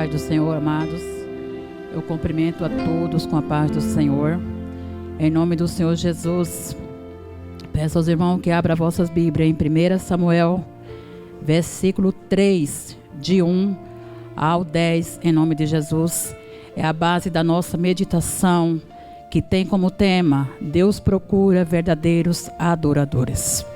paz do Senhor, amados. Eu cumprimento a todos com a paz do Senhor. Em nome do Senhor Jesus, peço aos irmãos que abram vossas Bíblias em 1 Samuel, versículo 3, de 1 ao 10, em nome de Jesus. É a base da nossa meditação, que tem como tema: Deus procura verdadeiros adoradores.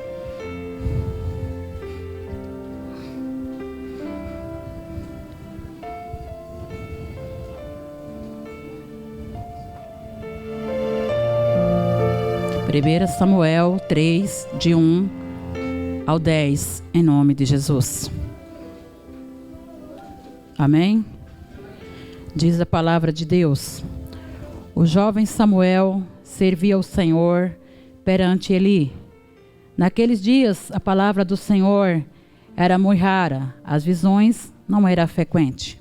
Primeira Samuel 3, de 1 ao 10, em nome de Jesus. Amém? Diz a palavra de Deus: o jovem Samuel servia ao Senhor perante Eli. Naqueles dias a palavra do Senhor era muito rara, as visões não eram frequentes.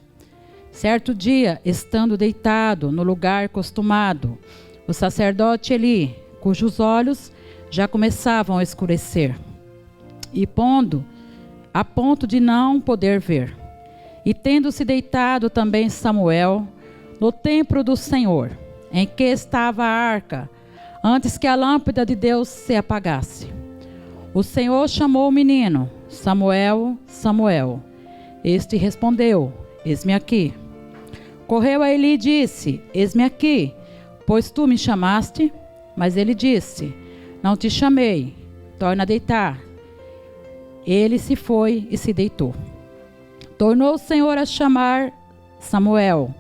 Certo dia, estando deitado no lugar costumado, o sacerdote Eli, cujos olhos já começavam a escurecer, a ponto de não poder ver. E tendo-se deitado também Samuel no templo do Senhor, em que estava a arca, antes que a lâmpada de Deus se apagasse, o Senhor chamou o menino: Samuel, Samuel. Este respondeu: eis-me aqui. Correu a Eli e disse: eis-me aqui, pois tu me chamaste? Mas ele disse: não te chamei, torna a deitar. Ele se foi e se deitou. Tornou o Senhor a chamar Samuel.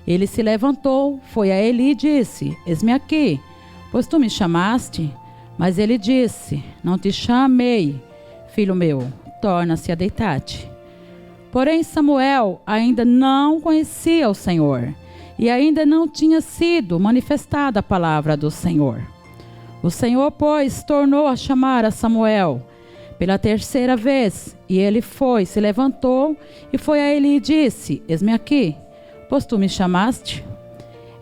Ele se levantou, foi a Eli e disse: eis-me aqui, pois tu me chamaste? Mas ele disse: não te chamei, filho meu, torna-se a deitar-te. Porém Samuel ainda não conhecia o Senhor, e ainda não tinha sido manifestada a palavra do Senhor. O Senhor, pois, tornou a chamar a Samuel pela terceira vez, e ele se levantou e foi a Eli e disse: eis-me aqui, pois tu me chamaste?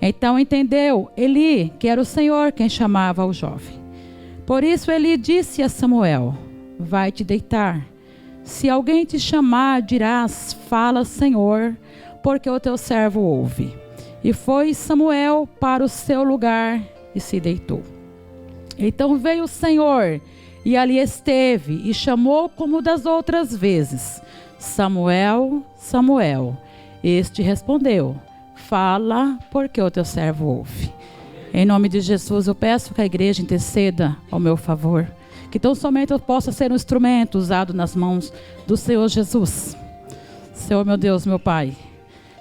Então entendeu Eli que era o Senhor quem chamava o jovem. Por isso Eli disse a Samuel: vai te deitar. Se alguém te chamar, dirás: fala, Senhor, porque o teu servo ouve. E foi Samuel para o seu lugar e se deitou. Então veio o Senhor e ali esteve e chamou como das outras vezes: Samuel, Samuel. Este respondeu: fala, porque o teu servo ouve. Em nome de Jesus, eu peço que a igreja interceda ao meu favor, que tão somente eu possa ser um instrumento usado nas mãos do Senhor Jesus. Senhor, meu Deus, meu Pai,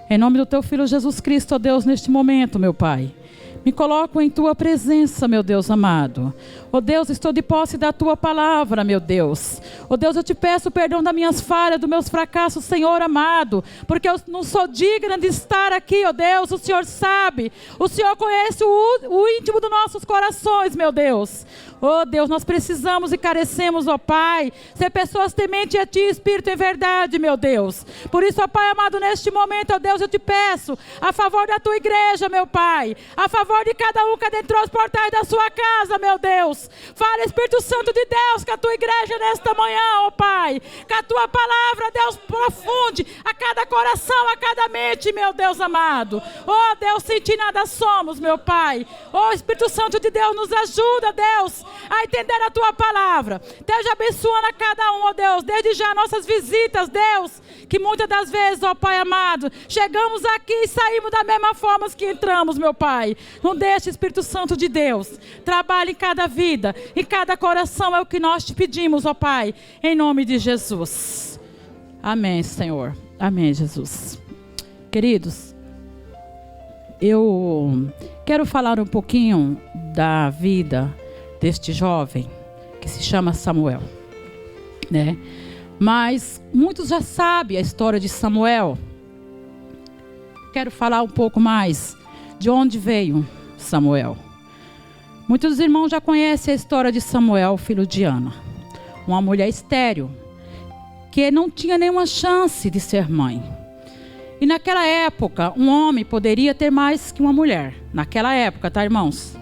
em nome do teu Filho Jesus Cristo, ó Deus, neste momento, meu Pai, me coloco em tua presença, meu Deus amado. Ó Deus, estou de posse da tua palavra, meu Deus. Ó Deus, eu te peço perdão das minhas falhas, dos meus fracassos, Senhor amado, porque eu não sou digna de estar aqui, ó Deus. O Senhor sabe, o Senhor conhece o íntimo dos nossos corações, meu Deus. Oh Deus, nós precisamos e carecemos, ó Pai, ser pessoas tementes a Ti, Espírito, em verdade, meu Deus. Por isso, ó Pai amado, neste momento, ó Deus, eu te peço a favor da Tua igreja, meu Pai, a favor de cada um que adentrou os portais da sua casa, meu Deus. Fala, Espírito Santo de Deus, com a Tua igreja nesta manhã, ó Pai, que a Tua palavra, Deus, profunde a cada coração, a cada mente, meu Deus amado. Oh Deus, sem Ti nada somos, meu Pai. Oh Espírito Santo de Deus, nos ajuda, Deus, a entender a Tua palavra. Esteja abençoando a cada um, ó Deus, desde já nossas visitas, Deus, que muitas das vezes, ó Pai amado, chegamos aqui e saímos da mesma forma que entramos, meu Pai. Não deixe, Espírito Santo de Deus, trabalhe em cada vida, em cada coração, é o que nós te pedimos, ó Pai, em nome de Jesus. Amém, Senhor. Amém, Jesus. Queridos, eu quero falar um pouquinho da vida deste jovem que se chama Samuel, né? Mas muitos já sabem a história de Samuel. Quero falar um pouco mais de onde veio Samuel. Muitos dos irmãos já conhecem a história de Samuel, filho de Ana, uma mulher estéril que não tinha nenhuma chance de ser mãe. E naquela época, um homem poderia ter mais que uma mulher. Naquela época, tá, irmãos?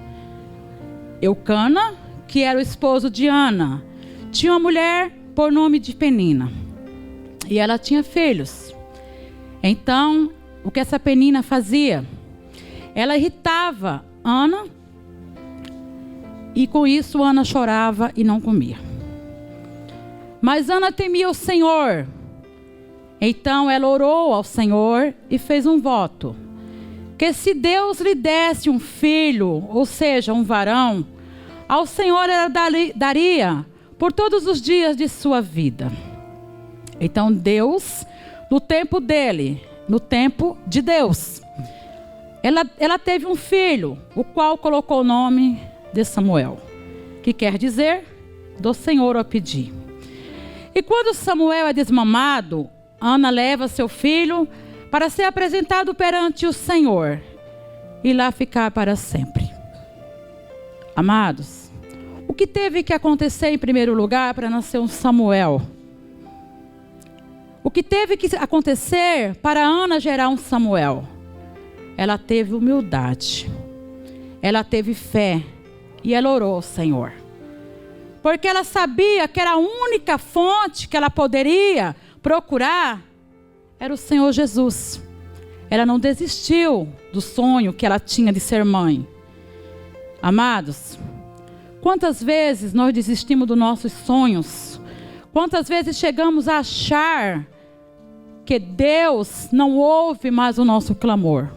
Eucana, que era o esposo de Ana, tinha uma mulher por nome de Penina. E ela tinha filhos. Então, o que essa Penina fazia? Ela irritava Ana, e com isso Ana chorava e não comia. Mas Ana temia o Senhor. Então ela orou ao Senhor e fez um voto, que se Deus lhe desse um filho, ou seja, um varão, ao Senhor ela daria por todos os dias de sua vida. Então Deus, no tempo dele, no tempo de Deus, ela teve um filho, o qual colocou o nome de Samuel, que quer dizer, do Senhor eu pedi. E quando Samuel é desmamado, Ana leva seu filho para ser apresentado perante o Senhor e lá ficar para sempre. Amados, o que teve que acontecer em primeiro lugar para nascer um Samuel? O que teve que acontecer para Ana gerar um Samuel? Ela teve humildade, ela teve fé e ela orou ao Senhor. Porque ela sabia que era a única fonte que ela poderia procurar era o Senhor Jesus. Ela não desistiu do sonho que ela tinha de ser mãe. Amados, quantas vezes nós desistimos dos nossos sonhos? Quantas vezes chegamos a achar que Deus não ouve mais o nosso clamor?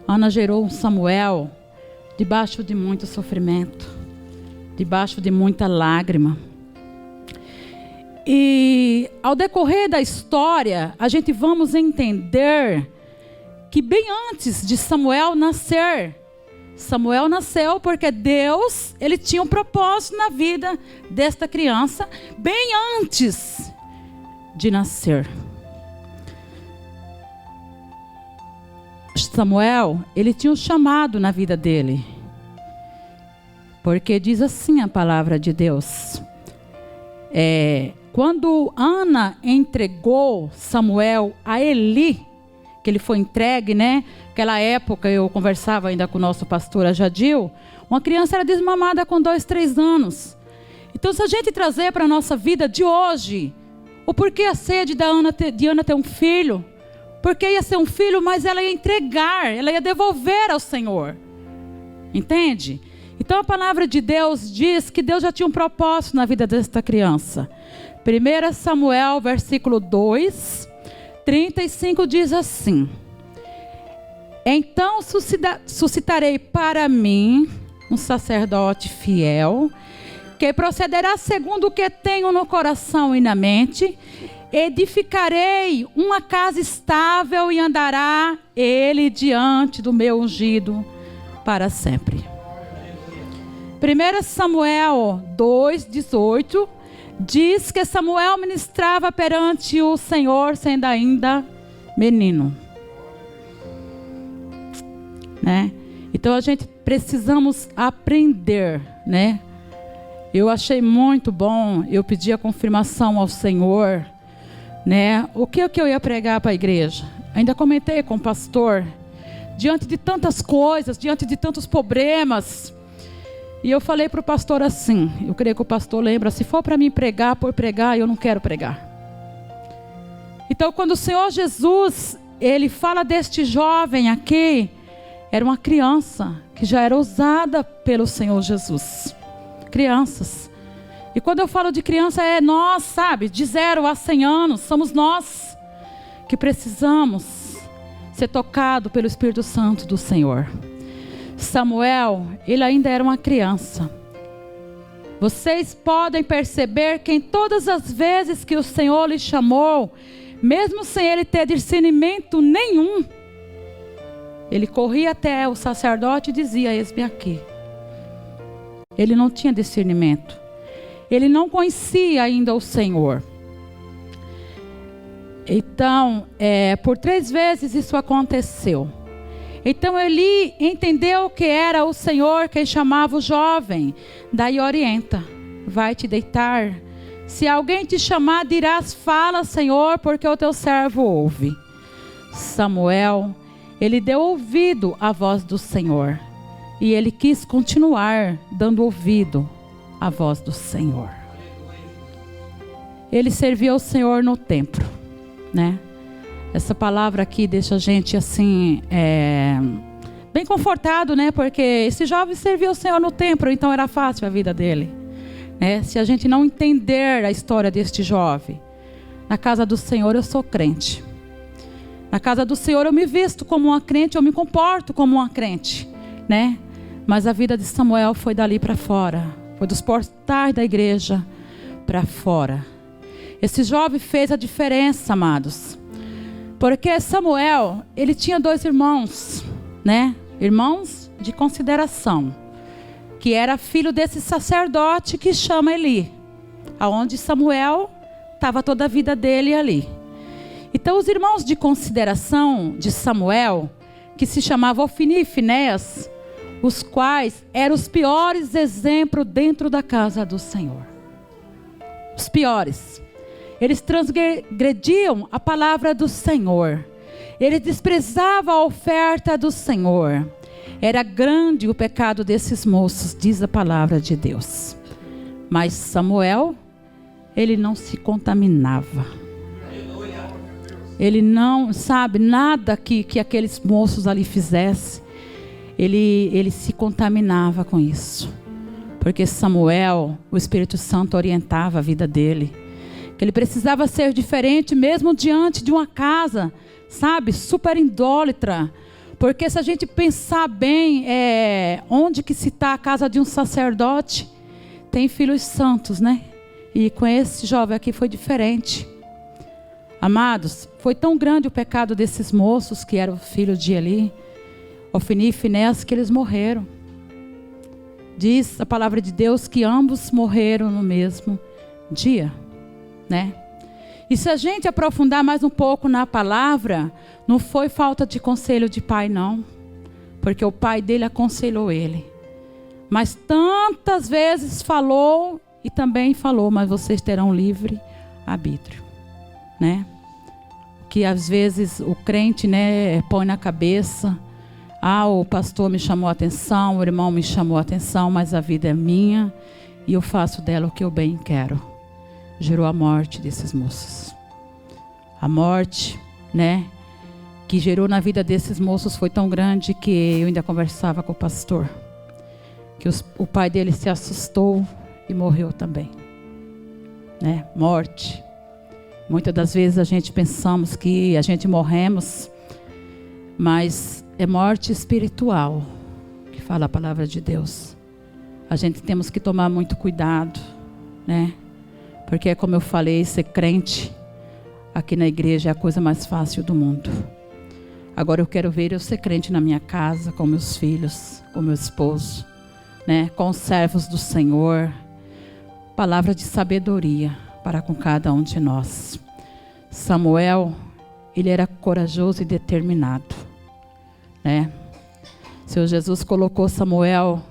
Ana gerou um Samuel debaixo de muito sofrimento, debaixo de muita lágrima. E ao decorrer da história, a gente vamos entender que bem antes de Samuel nascer, Samuel nasceu porque Deus, ele tinha um propósito na vida desta criança, bem antes de nascer. Samuel, ele tinha um chamado na vida dele. Porque diz assim a palavra de Deus. Quando Ana entregou Samuel a Eli, que ele foi entregue, né? Naquela época eu conversava ainda com o nosso pastor Jadil. Uma criança era desmamada com 2, 3 anos. Então se a gente trazer para a nossa vida de hoje, o porquê a sede de Ana ter um filho, porque ia ser um filho, mas ela ia entregar, ela ia devolver ao Senhor. Entende? Então a palavra de Deus diz que Deus já tinha um propósito na vida desta criança. 1 Samuel, versículo 2, 35 diz assim: então suscitarei para mim um sacerdote fiel, que procederá segundo o que tenho no coração e na mente. Edificarei uma casa estável e andará ele diante do meu ungido para sempre. 1 Samuel 2:18 diz que Samuel ministrava perante o Senhor sendo ainda menino, né? Então a gente precisamos aprender, né? Eu achei muito bom, eu pedi a confirmação ao Senhor, né? O que eu ia pregar para a igreja? Ainda comentei com o pastor, diante de tantas coisas, diante de tantos problemas. E eu falei para o pastor assim, eu creio que o pastor lembra, se for para mim pregar, por pregar, eu não quero pregar. Então quando o Senhor Jesus, ele fala deste jovem aqui, era uma criança que já era usada pelo Senhor Jesus. Crianças. E quando eu falo de criança, é nós, sabe, de 0 a 100 anos, somos nós que precisamos ser tocados pelo Espírito Santo do Senhor. Samuel, ele ainda era uma criança. Vocês podem perceber que em todas as vezes que o Senhor lhe chamou, mesmo sem ele ter discernimento nenhum, ele corria até o sacerdote e dizia: eis-me aqui. Ele não tinha discernimento. Ele não conhecia ainda o Senhor. Então, por 3 vezes isso aconteceu. Então Eli entendeu que era o Senhor quem chamava o jovem. Daí orienta: vai te deitar. Se alguém te chamar, dirás: fala, Senhor, porque o teu servo ouve. Samuel, ele deu ouvido à voz do Senhor. E ele quis continuar dando ouvido à voz do Senhor. Ele serviu ao Senhor no templo, né? Essa palavra aqui deixa a gente assim, bem confortado, né? Porque esse jovem serviu o Senhor no templo, então era fácil a vida dele, né? Se a gente não entender a história deste jovem, na casa do Senhor eu sou crente. Na casa do Senhor eu me visto como uma crente, eu me comporto como uma crente, né? Mas a vida de Samuel foi dali para fora, foi dos portais da igreja para fora. Esse jovem fez a diferença, amados. Porque Samuel, ele tinha 2 irmãos, né? Irmãos de consideração, que era filho desse sacerdote que chama Eli, aonde Samuel estava toda a vida dele ali. Então os irmãos de consideração de Samuel, que se chamavam Ofni e Finéias, os quais eram os piores exemplos dentro da casa do Senhor. Os piores. Eles transgrediam a palavra do Senhor. Eles desprezavam a oferta do Senhor. Era grande o pecado desses moços, diz a palavra de Deus. Mas Samuel, ele não se contaminava. Ele não, sabe, nada que aqueles moços ali fizessem, ele se contaminava com isso. Porque Samuel, o Espírito Santo orientava a vida dele. Que ele precisava ser diferente mesmo diante de uma casa, sabe, super idólatra. Porque se a gente pensar bem, onde que se está a casa de um sacerdote, tem filhos santos, né? E com esse jovem aqui foi diferente. Amados, foi tão grande o pecado desses moços, que eram filhos de Eli, Ofni e Finéias, que eles morreram. Diz a palavra de Deus que ambos morreram no mesmo dia, né? E se a gente aprofundar mais um pouco na palavra, não foi falta de conselho de pai, não. Porque o pai dele aconselhou ele. Mas tantas vezes falou e também falou, mas vocês terão livre arbítrio, né? Que às vezes o crente, né, põe na cabeça: ah, o pastor me chamou a atenção, o irmão me chamou a atenção, mas a vida é minha e eu faço dela o que eu bem quero. Gerou a morte desses moços. A morte, né, que gerou na vida desses moços foi tão grande que eu ainda conversava com o pastor, que o pai dele se assustou e morreu também, né? Morte. Muitas das vezes a gente pensamos que a gente morremos, mas é morte espiritual, que fala a palavra de Deus. A gente temos que tomar muito cuidado, né? Porque é como eu falei, ser crente aqui na igreja é a coisa mais fácil do mundo. Agora eu quero ver eu ser crente na minha casa, com meus filhos, com meu esposo, né? Com os servos do Senhor. Palavra de sabedoria para com cada um de nós. Samuel, ele era corajoso e determinado, né? O Senhor Jesus colocou Samuel,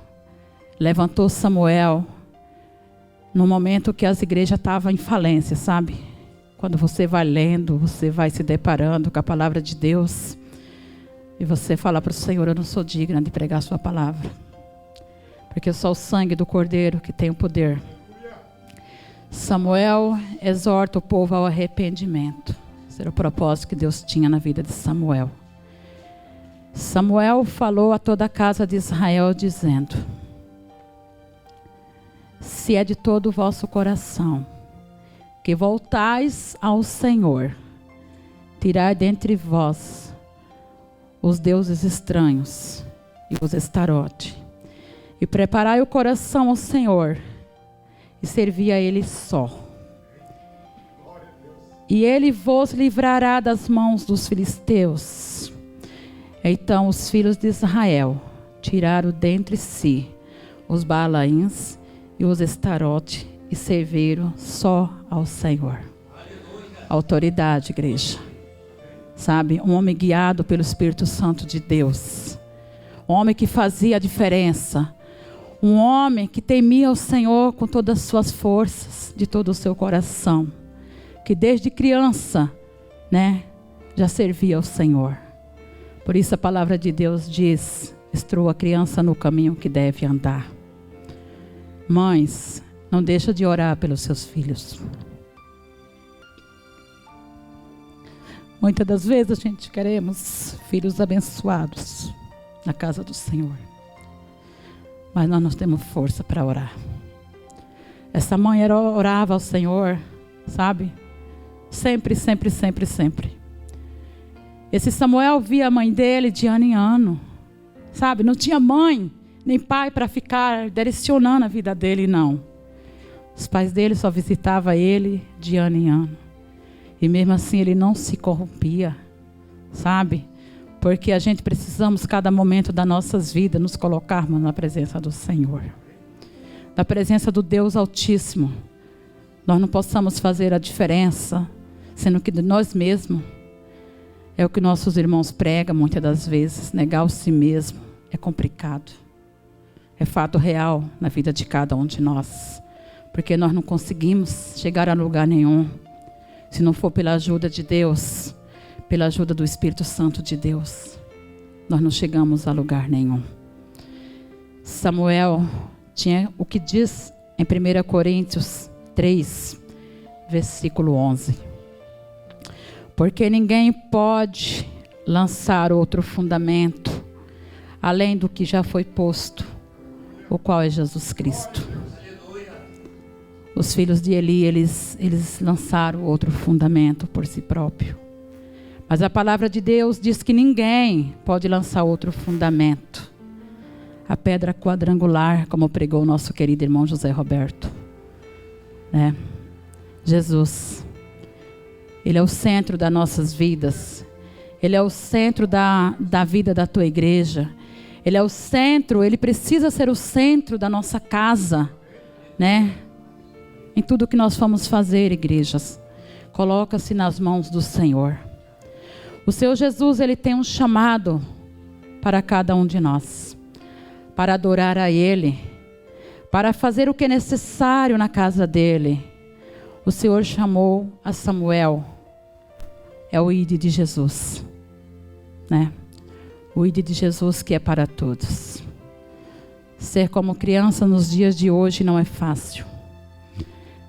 levantou Samuel no momento que as igrejas estavam em falência, sabe? Quando você vai lendo, você vai se deparando com a palavra de Deus e você fala para o Senhor: eu não sou digna de pregar a sua palavra, porque só o sangue do Cordeiro que tem o poder. Samuel exorta o povo ao arrependimento. Esse era o propósito que Deus tinha na vida de Samuel. Samuel falou a toda a casa de Israel, dizendo: se é de todo o vosso coração que voltais ao Senhor, tirai dentre vós os deuses estranhos e os estarote, e preparai o coração ao Senhor, e servi a Ele só. E Ele vos livrará das mãos dos filisteus. Então os filhos de Israel tiraram dentre si os Baalaíns e os Estarote e serviram só ao Senhor. Autoridade, igreja. Sabe, um homem guiado pelo Espírito Santo de Deus. Um homem que fazia a diferença. Um homem que temia o Senhor com todas as suas forças, de todo o seu coração. Que desde criança, né, já servia ao Senhor. Por isso a palavra de Deus diz: instrua a criança no caminho que deve andar. Mães, não deixa de orar pelos seus filhos. Muitas das vezes a gente queremos filhos abençoados na casa do Senhor. Mas nós não temos força para orar. Essa mãe orava ao Senhor, sabe? Sempre, sempre, sempre, sempre. Esse Samuel via a mãe dele de ano em ano, sabe? Não tinha mãe nem pai para ficar direcionando a vida dele, não. Os pais dele só visitavam ele de ano em ano. E mesmo assim ele não se corrompia, sabe? Porque a gente precisamos, cada momento das nossas vidas, nos colocarmos na presença do Senhor. Na presença do Deus Altíssimo. Nós não possamos fazer a diferença, sendo que de nós mesmos, é o que nossos irmãos pregam muitas das vezes. Negar o si mesmo é complicado. É fato real na vida de cada um de nós. Porque nós não conseguimos chegar a lugar nenhum. Se não for pela ajuda de Deus, pela ajuda do Espírito Santo de Deus, nós não chegamos a lugar nenhum. Samuel tinha o que diz em 1 Coríntios 3, versículo 11. Porque ninguém pode lançar outro fundamento, além do que já foi posto, o qual é Jesus Cristo. Os filhos de Eli, eles lançaram outro fundamento por si próprio. Mas a palavra de Deus diz que ninguém pode lançar outro fundamento. A pedra quadrangular, como pregou o nosso querido irmão José Roberto. Né? Jesus. Ele é o centro das nossas vidas. Ele é o centro da vida da tua igreja. Ele é o centro, ele precisa ser o centro da nossa casa, né? Em tudo que nós vamos fazer, igrejas, coloca-se nas mãos do Senhor. O Senhor Jesus, ele tem um chamado para cada um de nós, para adorar a Ele, para fazer o que é necessário na casa dele. O Senhor chamou a Samuel, é o ID de Jesus, né? O ID de Jesus que é para todos. Ser como criança nos dias de hoje não é fácil.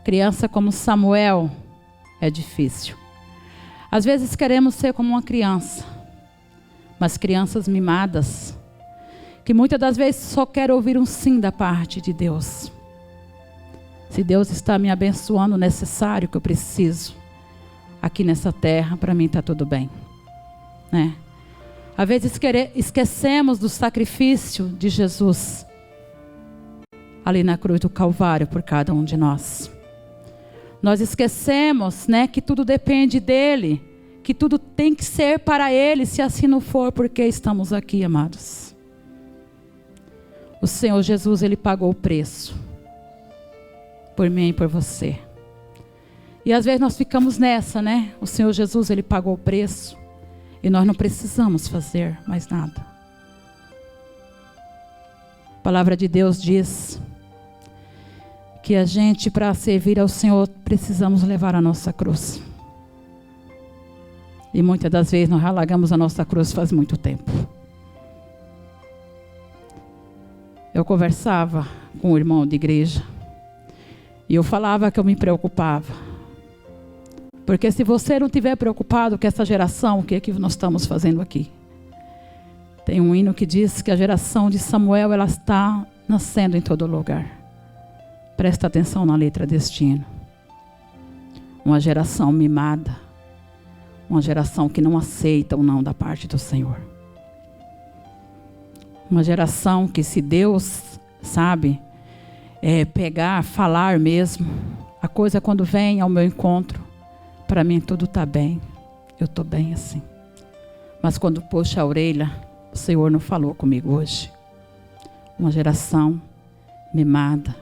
Criança como Samuel é difícil. Às vezes queremos ser como uma criança, mas crianças mimadas, que muitas das vezes só querem ouvir um sim da parte de Deus. Se Deus está me abençoando o necessário que eu preciso aqui nessa terra, para mim está tudo bem, né? Às vezes esquecemos do sacrifício de Jesus ali na cruz do Calvário por cada um de nós. Nós esquecemos, né, que tudo depende dele, que tudo tem que ser para ele, se assim não for, porque estamos aqui, amados. O Senhor Jesus, ele pagou o preço por mim e por você. E às vezes nós ficamos nessa, né? O Senhor Jesus, ele pagou o preço e nós não precisamos fazer mais nada. A palavra de Deus diz que a gente, para servir ao Senhor, precisamos levar a nossa cruz. E muitas das vezes nós largamos a nossa cruz faz muito tempo. Eu conversava com um irmão de igreja e eu falava que eu me preocupava. Porque se você não estiver preocupado com essa geração, o que é que nós estamos fazendo aqui? Tem um hino que diz que a geração de Samuel, ela está nascendo em todo lugar. Presta atenção na letra deste hino. Uma geração mimada. Uma geração que não aceita o não da parte do Senhor. Uma geração que, se Deus, sabe, pegar, falar mesmo, a coisa quando vem ao meu encontro, para mim tudo está bem. Eu estou bem assim. Mas quando puxa a orelha, o Senhor não falou comigo hoje. Uma geração mimada.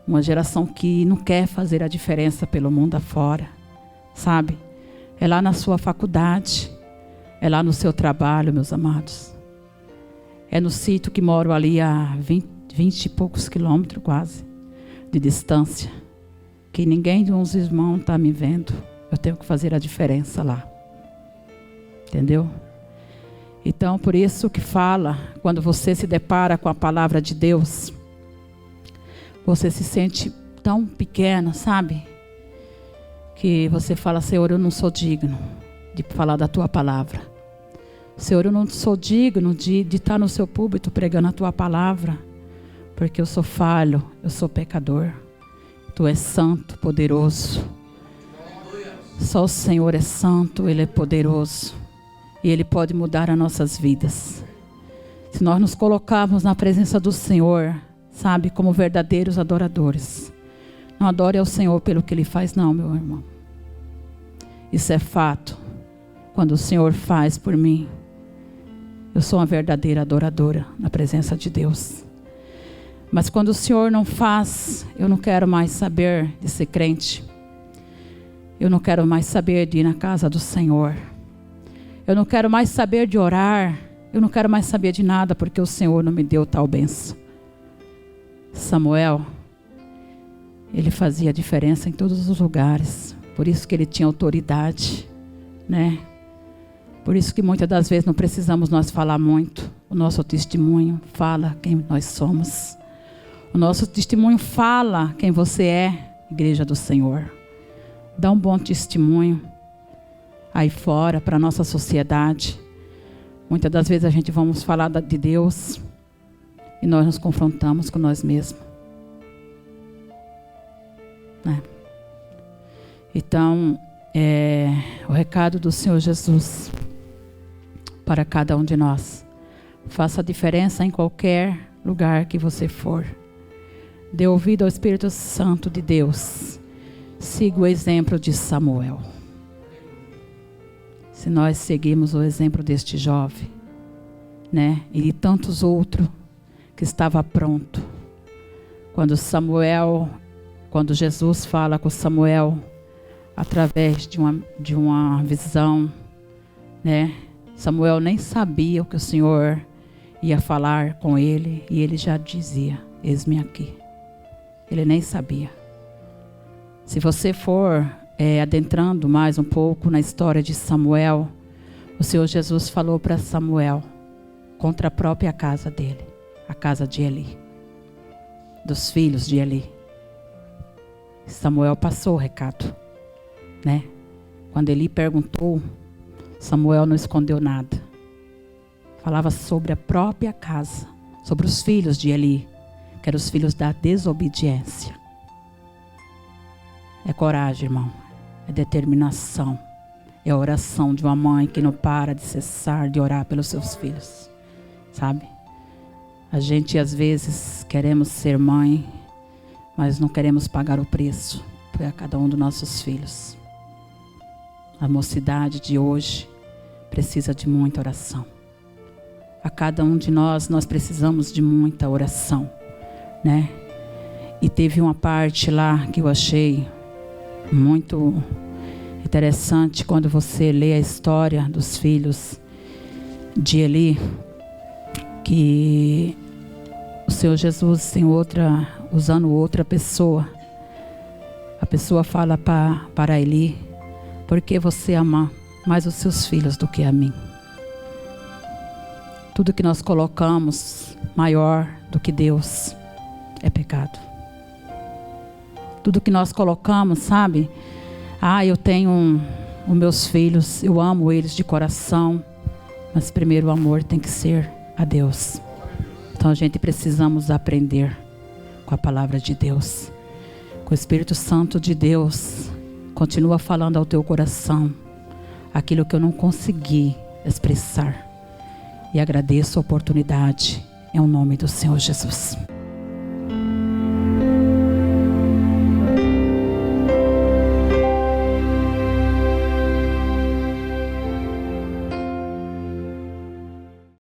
Uma geração que não quer fazer a diferença pelo mundo afora, sabe? É lá na sua faculdade, é lá no seu trabalho, meus amados. É no sítio que moro ali a 20 e poucos quilômetros quase, de distância. Que ninguém de uns irmãos está me vendo. Eu tenho que fazer a diferença lá. Entendeu? Então, por isso que fala, quando você se depara com a palavra de Deus, você se sente tão pequeno, sabe? Que você fala, Senhor, eu não sou digno. de falar da tua palavra. Senhor, eu não sou digno de estar no seu púlpito pregando a tua palavra, porque eu sou falho, eu sou pecador. Tu és santo, poderoso. Só o Senhor é santo, Ele é poderoso. E Ele pode mudar as nossas vidas. Se nós nos colocarmos na presença do Senhor, sabe, como verdadeiros adoradores. Não adore ao Senhor pelo que Ele faz, não, meu irmão. Isso é fato. Quando o Senhor faz por mim, eu sou uma verdadeira adoradora na presença de Deus. Mas quando o Senhor não faz, eu não quero mais saber de ser crente. Eu não quero mais saber de ir na casa do Senhor. Eu não quero mais saber de orar. Eu não quero mais saber de nada, porque o Senhor não me deu tal bênção. Samuel, ele fazia diferença em todos os lugares. Por isso que ele tinha autoridade, né? Por isso que muitas das vezes não precisamos nós falar muito. O nosso testemunho fala quem nós somos. O nosso testemunho fala quem você é, igreja do Senhor. Dá um bom testemunho aí fora para a nossa sociedade. Muitas das vezes a gente vamos falar de Deus e nós nos confrontamos com nós mesmos, né? Então, o recado do Senhor Jesus para cada um de nós: faça a diferença em qualquer lugar que você for. Dê ouvido ao Espírito Santo de Deus. Siga o exemplo de Samuel. Se nós seguirmos o exemplo deste jovem, né, e de tantos outros que estava pronto. Quando Jesus fala com Samuel através de uma visão, né? Samuel nem sabia o que o Senhor ia falar com ele e ele já dizia: eis-me aqui. Ele nem sabia. Se você for adentrando mais um pouco na história de Samuel, o Senhor Jesus falou para Samuel contra a própria casa dele, a casa de Eli, dos filhos de Eli. Samuel passou o recado, né? Quando Eli perguntou, Samuel não escondeu nada. Falava sobre a própria casa, sobre os filhos de Eli, que eram os filhos da desobediência. É coragem, irmão. É determinação. É a oração de uma mãe que não para de cessar de orar pelos seus filhos. Sabe? A gente às vezes queremos ser mãe, mas não queremos pagar o preço para cada um dos nossos filhos. A mocidade de hoje precisa de muita oração. A cada um de nós precisamos de muita oração, né? E teve uma parte lá que eu achei muito interessante quando você lê a história dos filhos de Eli, que o Senhor Jesus usando outra pessoa. A pessoa fala para Eli: por que você ama mais os seus filhos do que a mim? Tudo que nós colocamos maior do que Deus é pecado. Tudo que nós colocamos, sabe? Eu tenho os meus filhos, eu amo eles de coração, mas primeiro o amor tem que ser a Deus. Então a gente precisamos aprender com a palavra de Deus, com o Espírito Santo de Deus. Continua falando ao teu coração aquilo que eu não consegui expressar. E agradeço a oportunidade em nome do Senhor Jesus.